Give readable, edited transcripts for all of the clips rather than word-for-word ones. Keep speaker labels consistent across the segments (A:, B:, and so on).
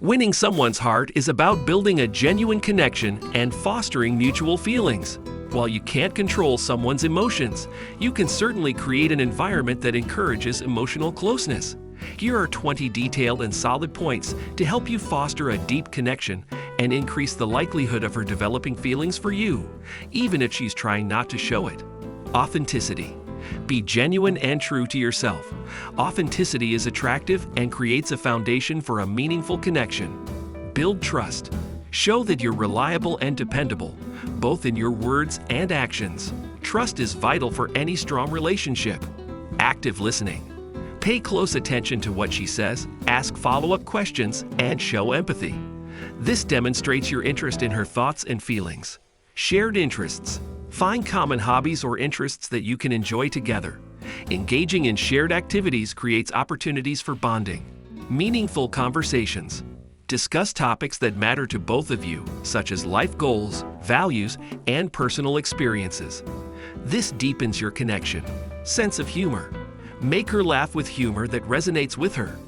A: Winning someone's heart is about building a genuine connection and fostering mutual feelings. While you can't control someone's emotions, you can certainly create an environment that encourages emotional closeness. Here are 20 detailed and solid points to help you foster a deep connection and increase the likelihood of her developing feelings for you, even if she's trying not to show it. Authenticity. Be genuine and true to yourself. Authenticity is attractive and creates a foundation for a meaningful connection. Build trust. Show that you're reliable and dependable, both in your words and actions. Trust is vital for any strong relationship. Active listening. Pay close attention to what she says, ask follow-up questions, and show empathy. This demonstrates your interest in her thoughts and feelings. Shared interests. Find common hobbies or interests that you can enjoy together. Engaging in shared activities creates opportunities for bonding. Meaningful conversations. Discuss topics that matter to both of you, such as life goals, values, and personal experiences. This deepens your connection. Sense of humor. Make her laugh with humor that resonates with her.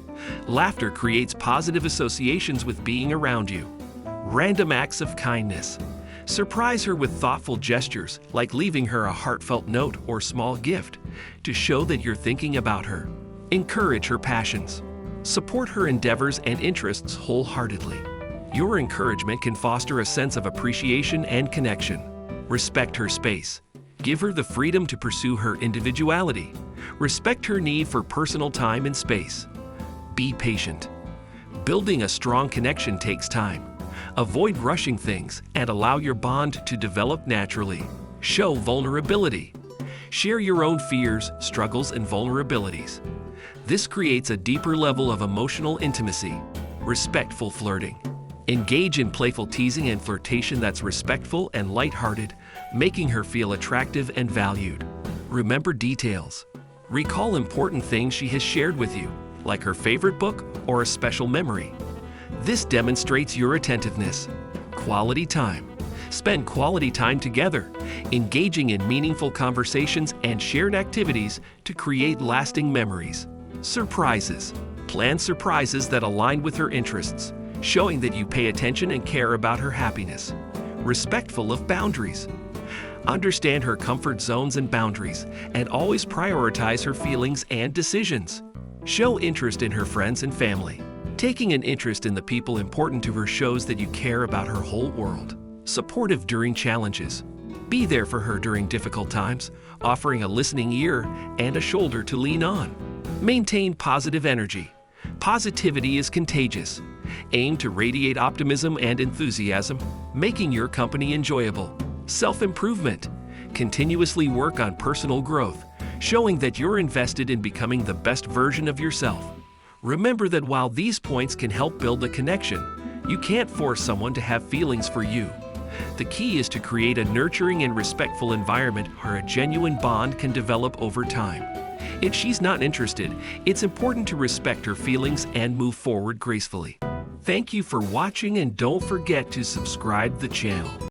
A: Laughter creates positive associations with being around you. Random acts of kindness. Surprise her with thoughtful gestures, like leaving her a heartfelt note or small gift, to show that you're thinking about her. Encourage her passions. Support her endeavors and interests wholeheartedly. Your encouragement can foster a sense of appreciation and connection. Respect her space. Give her the freedom to pursue her individuality. Respect her need for personal time and space. Be patient. Building a strong connection takes time. Avoid rushing things and allow your bond to develop naturally. Show vulnerability. Share your own fears, struggles, and vulnerabilities. This creates a deeper level of emotional intimacy. Respectful flirting. Engage in playful teasing and flirtation that's respectful and lighthearted, making her feel attractive and valued. Remember details. Recall important things she has shared with you, like her favorite book or a special memory. This demonstrates your attentiveness. Quality time. Spend quality time together, engaging in meaningful conversations and shared activities to create lasting memories. Surprises. Plan surprises that align with her interests, showing that you pay attention and care about her happiness. Respectful of boundaries. Understand her comfort zones and boundaries, and always prioritize her feelings and decisions. Show interest in her friends and family. Taking an interest in the people important to her shows that you care about her whole world. Supportive during challenges. Be there for her during difficult times, offering a listening ear and a shoulder to lean on. Maintain positive energy. Positivity is contagious. Aim to radiate optimism and enthusiasm, making your company enjoyable. Self-improvement. Continuously work on personal growth, showing that you're invested in becoming the best version of yourself. Remember that while these points can help build a connection, you can't force someone to have feelings for you. The key is to create a nurturing and respectful environment where a genuine bond can develop over time. If she's not interested, it's important to respect her feelings and move forward gracefully. Thank you for watching, and don't forget to subscribe the channel.